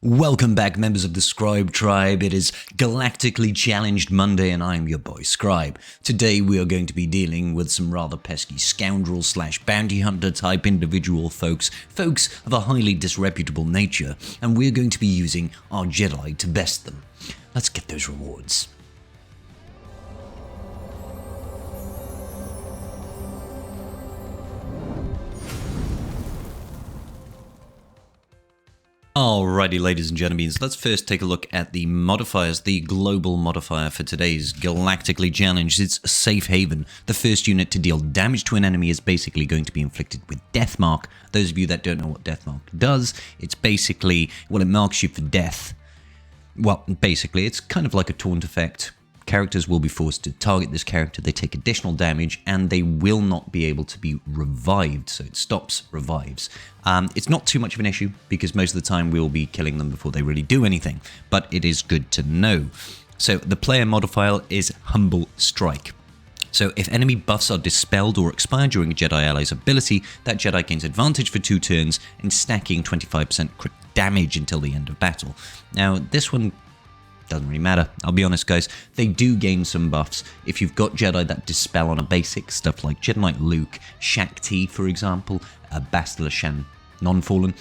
Welcome back, members of the Scribe Tribe. It is Galactically Challenged Monday, and I'm your boy Scribe. Today we are going to be dealing with some rather pesky scoundrel / bounty hunter type individual folks of a highly disreputable nature, and we're going to be using our Jedi to best them. Let's get those rewards. Alrighty, ladies and gentlemen, let's first take a look at the modifiers. The global modifier for today's Galactically Challenged. It's Safe Haven. The first unit to deal damage to an enemy is basically going to be inflicted with Death Mark. Those of you that don't know what Death Mark does, it's basically, well, it marks you for death. Well, basically, it's kind of like a taunt effect. Characters will be forced to target this character, they take additional damage, and they will not be able to be revived, so it stops revives. It's not too much of an issue, because most of the time we'll be killing them before they really do anything, but it is good to know. So the player modifier is Humble Strike. So if enemy buffs are dispelled or expire during a Jedi ally's ability, that Jedi gains advantage for 2 turns in stacking 25% crit damage until the end of battle. Now this one doesn't really matter, I'll be honest guys, they do gain some buffs. If you've got Jedi that dispel on a basic, stuff like Jedi Knight Luke, Shaak Ti for example, Bastila Shan Non-Fallen,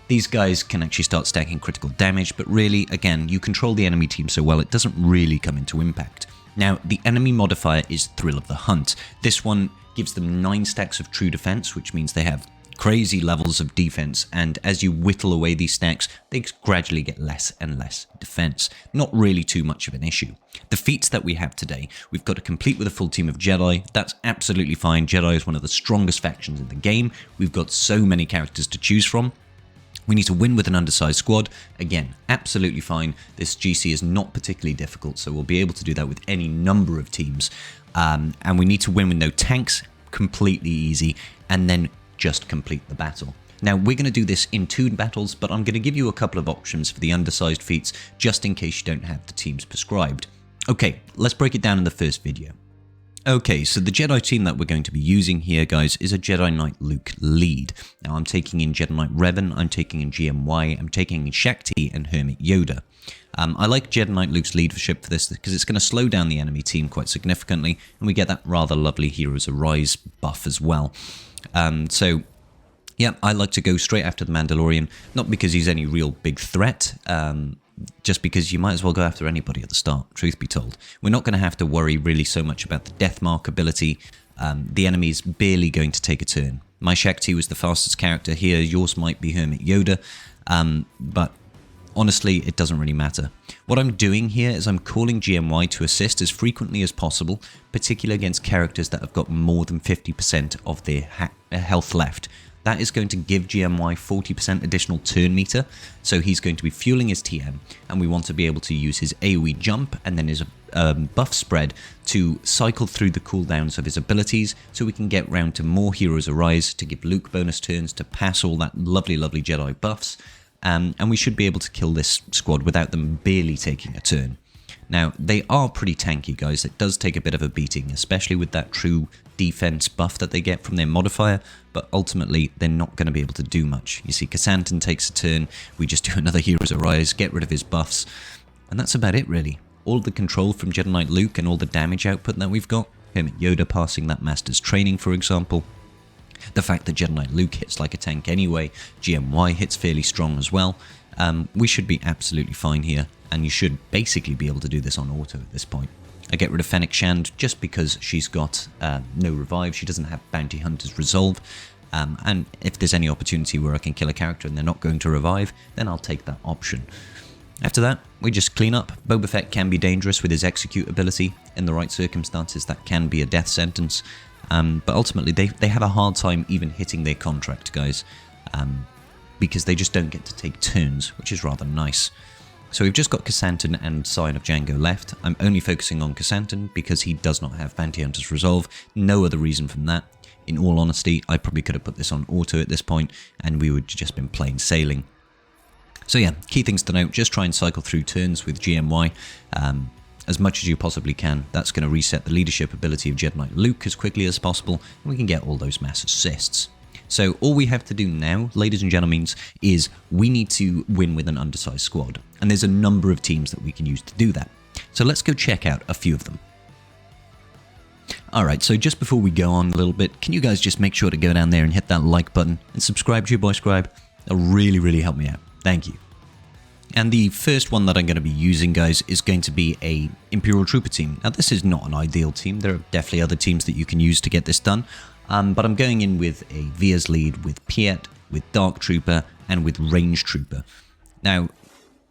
these guys can actually start stacking critical damage, but really, again, you control the enemy team so well it doesn't really come into impact. Now, the enemy modifier is Thrill of the Hunt. This one gives them 9 stacks of true defense, which means they have crazy levels of defense, and as you whittle away these stacks, they gradually get less and less defense. Not really too much of an issue. The feats that we have today, we've got to complete with a full team of Jedi. That's absolutely fine. Jedi is one of the strongest factions in the game. We've got so many characters to choose from. We need to win with an undersized squad. Again, absolutely fine. This GC is not particularly difficult, so we'll be able to do that with any number of teams. And we need to win with no tanks, completely easy, and then just complete the battle. Now we're going to do this in 2 battles, but I'm going to give you a couple of options for the undersized feats just in case you don't have the teams prescribed. Okay, let's break it down in the first video. Okay, so the Jedi team that we're going to be using here, guys, is a Jedi Knight Luke lead. Now I'm taking in Jedi Knight Revan, I'm taking in GMY, I'm taking in Shaak Ti and Hermit Yoda. I like Jedi Knight Luke's leadership for this because it's going to slow down the enemy team quite significantly, and we get that rather lovely Heroes Arise buff as well. So, yeah, I like to go straight after the Mandalorian, not because he's any real big threat, just because you might as well go after anybody at the start, truth be told. We're not going to have to worry really so much about the Death Mark ability. The enemy's barely going to take a turn. My Shaak Ti was the fastest character here, yours might be Hermit Yoda, but honestly, it doesn't really matter. What I'm doing here is I'm calling GMY to assist as frequently as possible, particularly against characters that have got more than 50% of their health left. That is going to give GMY 40% additional turn meter, so he's going to be fueling his TM, and we want to be able to use his AoE jump and then his buff spread to cycle through the cooldowns of his abilities, so we can get round to more Heroes Arise to give Luke bonus turns to pass all that lovely Jedi buffs. And we should be able to kill this squad without them barely taking a turn. Now, they are pretty tanky, guys. It does take a bit of a beating, especially with that true defense buff that they get from their modifier, but ultimately, they're not going to be able to do much. You see, Kasantan takes a turn, we just do another Heroes Arise, get rid of his buffs, and that's about it, really. All the control from Jedi Knight Luke and all the damage output that we've got, Hermit Yoda passing that Master's Training, for example. The fact that Jedi Knight Luke hits like a tank anyway, GMY hits fairly strong as well, we should be absolutely fine here, and you should basically be able to do this on auto at this point. I get rid of Fennec Shand just because she's got no revive, she doesn't have Bounty Hunter's Resolve, and if there's any opportunity where I can kill a character and they're not going to revive, then I'll take that option. After that, we just clean up. Boba Fett can be dangerous with his execute ability. In the right circumstances, that can be a death sentence. But ultimately, they have a hard time even hitting their contract, guys, because they just don't get to take turns, which is rather nice. So we've just got Kasantan and Scion of Django left. I'm only focusing on Kasantan because he does not have Bounty Hunter's Resolve. No other reason from that. In all honesty, I probably could have put this on auto at this point, and we would have just been plain sailing. So yeah, key things to note, just try and cycle through turns with GMY. As much as you possibly can. That's going to reset the leadership ability of Jedi Knight Luke as quickly as possible, and we can get all those mass assists. So all we have to do now, ladies and gentlemen, is we need to win with an undersized squad. And there's a number of teams that we can use to do that. So let's go check out a few of them. Alright, so just before we go on a little bit, can you guys just make sure to go down there and hit that like button and subscribe to your boy Scribe? That'll really, really help me out. Thank you. And the first one that I'm going to be using, guys, is going to be a Imperial Trooper team. Now, this is not an ideal team. There are definitely other teams that you can use to get this done. But I'm going in with a Veers lead, with Piet, with Dark Trooper, and with Range Trooper. Now,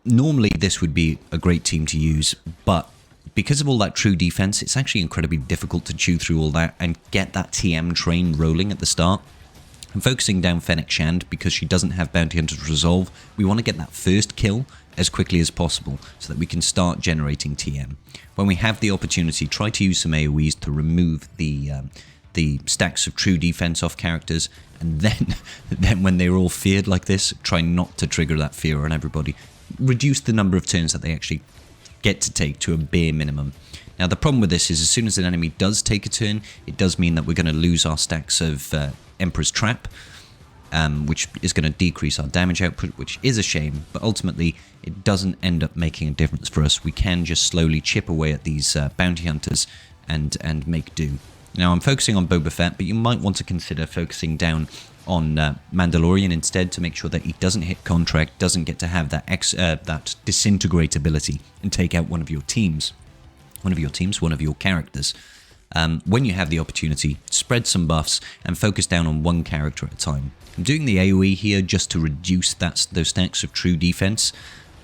normally this would be a great team to use, but because of all that true defense, it's actually incredibly difficult to chew through all that and get that TM train rolling at the start. I'm focusing down Fennec Shand because she doesn't have Bounty Hunter's Resolve. We want to get that first kill as quickly as possible so that we can start generating TM. When we have the opportunity, try to use some AoEs to remove the stacks of true defense off characters, and then when they're all feared like this, try not to trigger that fear on everybody. Reduce the number of turns that they actually get to take to a bare minimum. Now, the problem with this is as soon as an enemy does take a turn, it does mean that we're going to lose our stacks of Emperor's Trap, which is going to decrease our damage output, which is a shame, but ultimately it doesn't end up making a difference for us. We can just slowly chip away at these bounty hunters and make do. Now, I'm focusing on Boba Fett, but you might want to consider focusing down on Mandalorian instead to make sure that he doesn't hit contract, doesn't get to have that disintegrate ability and take out one of your teams. One of your characters. When you have the opportunity, spread some buffs and focus down on one character at a time. I'm doing the AoE here just to reduce those stacks of true defense.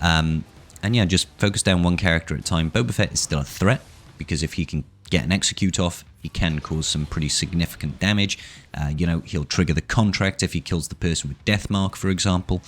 And yeah, just focus down one character at a time. Boba Fett is still a threat because if he can get an execute off, he can cause some pretty significant damage. He'll trigger the contract if he kills the person with Deathmark, for example.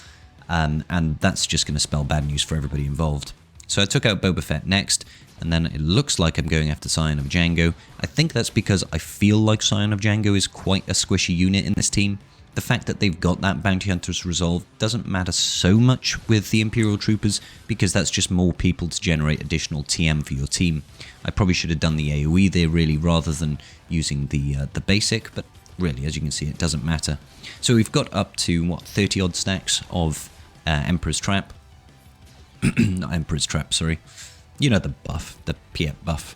And that's just going to spell bad news for everybody involved. So I took out Boba Fett next, and then it looks like I'm going after Scion of Django. I think that's because I feel like Scion of Django is quite a squishy unit in this team. The fact that they've got that Bounty Hunter's Resolve doesn't matter so much with the Imperial Troopers, because that's just more people to generate additional TM for your team. I probably should have done the AoE there really rather than using the basic, but really, as you can see, it doesn't matter. So we've got up to, 30 odd stacks of Emperor's Trap. Not Emperor's Trap, sorry. You know the buff, the Piet buff.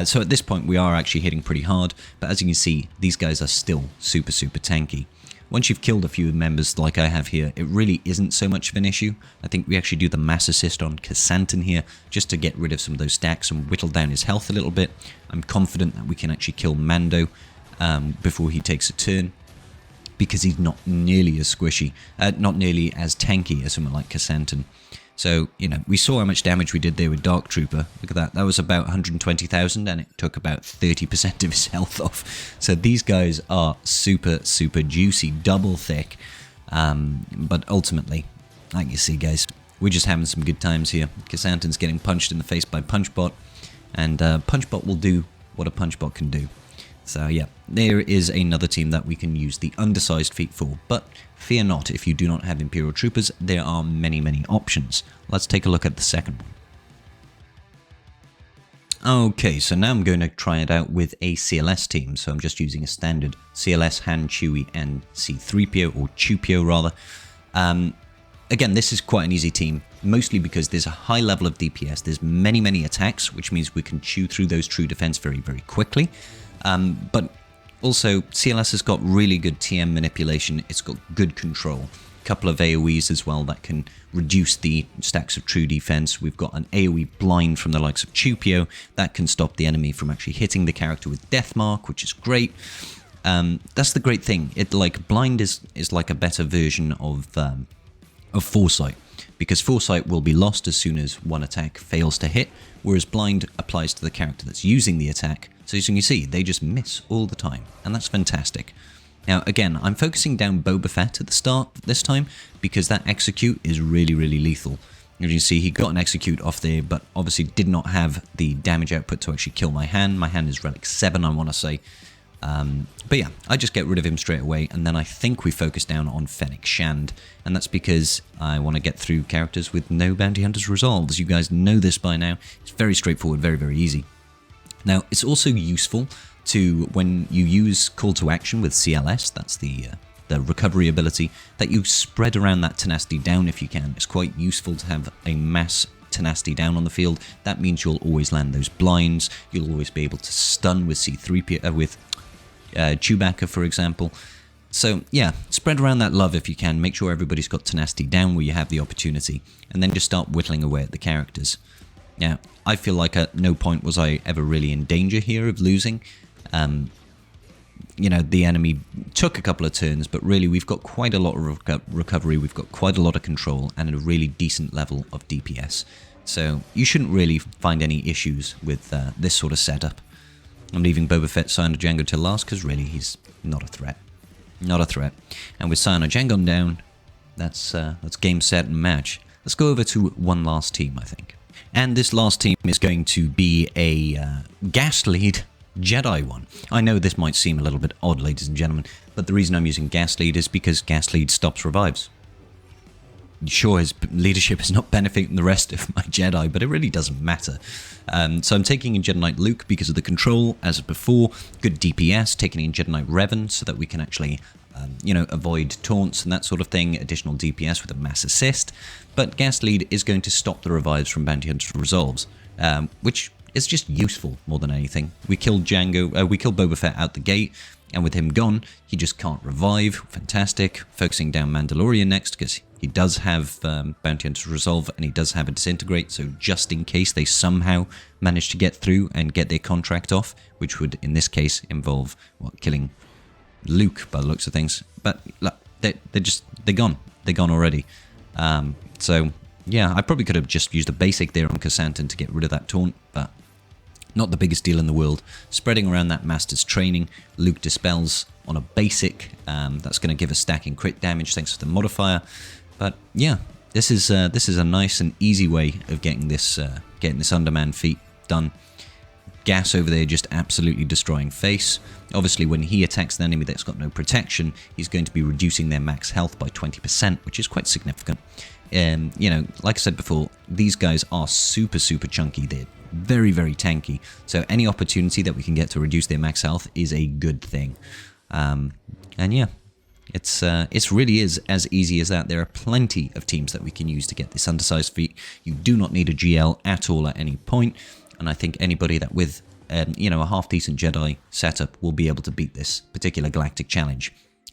So at this point we are actually hitting pretty hard, but as you can see, these guys are still super, super tanky. Once you've killed a few members like I have here, it really isn't so much of an issue. I think we actually do the mass assist on Casantan here, just to get rid of some of those stacks and whittle down his health a little bit. I'm confident that we can actually kill Mando before he takes a turn, because he's not nearly as squishy, not nearly as tanky as someone like Casantan. So, we saw how much damage we did there with Dark Trooper. Look at that. That was about 120,000, and it took about 30% of his health off. So these guys are super, super juicy, double thick. But ultimately, like you see, guys, we're just having some good times here. Casantan's getting punched in the face by Punchbot, and Punchbot will do what a Punchbot can do. So yeah, there is another team that we can use the undersized feat for, but fear not, if you do not have Imperial Troopers, there are many, many options. Let's take a look at the second one. Okay, so now I'm going to try it out with a CLS team, so I'm just using a standard CLS, Han, Chewie, and C-3PO, or Chewpio rather. Again, this is quite an easy team, mostly because there's a high level of DPS, there's many, many attacks, which means we can chew through those true defense very, very quickly. But also, CLS has got really good TM manipulation, it's got good control. A couple of AoEs as well that can reduce the stacks of true defense. We've got an AoE blind from the likes of Chewpio that can stop the enemy from actually hitting the character with Deathmark, which is great. That's the great thing. Blind is like a better version of Foresight, because Foresight will be lost as soon as one attack fails to hit, whereas Blind applies to the character that's using the attack. So as you can see, they just miss all the time, and that's fantastic. Now again, I'm focusing down Boba Fett at the start this time, because that execute is really, really lethal. As you can see, he got an execute off there, but obviously did not have the damage output to actually kill my hand. My hand is Relic 7, I want to say. But yeah, I just get rid of him straight away, and then I think we focus down on Fennec Shand, and that's because I want to get through characters with no Bounty Hunter's Resolves. You guys know this by now. It's very straightforward, very, very easy. Now, it's also useful to, when you use Call to Action with CLS, that's the recovery ability, that you spread around that tenacity down if you can. It's quite useful to have a mass tenacity down on the field. That means you'll always land those blinds, you'll always be able to stun with C3PO, with Chewbacca, for example. So yeah, spread around that love if you can, make sure everybody's got tenacity down where you have the opportunity, and then just start whittling away at the characters. Now, I feel like at no point was I ever really in danger here of losing. You know, the enemy took a couple of turns, but really we've got quite a lot of recovery, we've got quite a lot of control, and a really decent level of DPS. So you shouldn't really find any issues with this sort of setup. I'm leaving Boba Fett, Scion, or Django till last, because really he's not a threat. Not a threat. And with Scion or Django down, that's game, set, and match. Let's go over to one last team, I think. And this last team is going to be a gas lead Jedi one. I know this might seem a little bit odd, ladies and gentlemen, but the reason I'm using gas lead is because gas lead stops revives. Sure, his leadership is not benefiting the rest of my Jedi, but it really doesn't matter. So I'm taking in Jedi Knight Luke because of the control, as before, good DPS, taking in Jedi Knight Revan so that we can actually, you know, avoid taunts and that sort of thing, additional DPS with a mass assist. But gas lead is going to stop the revives from Bounty Hunter Resolves, which is just useful more than anything. We killed Boba Fett out the gate, and with him gone, he just can't revive. Fantastic. Focusing down Mandalorian next, because he does have Bounty Hunter Resolve, and he does have a Disintegrate, so just in case they somehow manage to get through and get their contract off, which would, in this case, involve, what, killing Luke, by the looks of things. But look, they're gone. They're gone already. So, yeah, I probably could have just used a basic there on Casantan to get rid of that taunt, but not the biggest deal in the world. Spreading around that Master's Training, Luke dispels on a basic. That's going to give us stacking crit damage thanks to the modifier. But yeah, this is a nice and easy way of getting this Underman feat done. Gas over there just absolutely destroying face. Obviously, when he attacks an enemy that's got no protection, he's going to be reducing their max health by 20%, which is quite significant. You know, like I said before, these guys are super chunky. They're very, very tanky. So any opportunity that we can get to reduce their max health is a good thing. And yeah, it really is as easy as that. There are plenty of teams that we can use to get this undersized feat. You do not need a GL at all at any point. And I think anybody that with, you know, a half-decent Jedi setup will be able to beat this particular Galactic Challenge.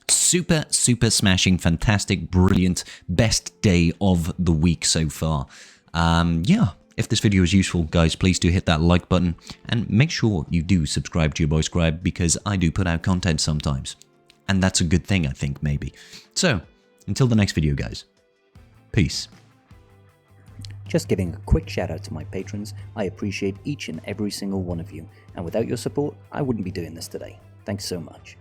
Super smashing, fantastic, brilliant, best day of the week so far. Yeah, if this video is useful, guys, please do hit that like button and make sure you do subscribe to your boy Scribe, because I do put out content sometimes. And that's a good thing, I think, maybe. So, until the next video, guys. Peace. Just giving a quick shout out to my patrons. I appreciate each and every single one of you, and without your support, I wouldn't be doing this today. Thanks so much.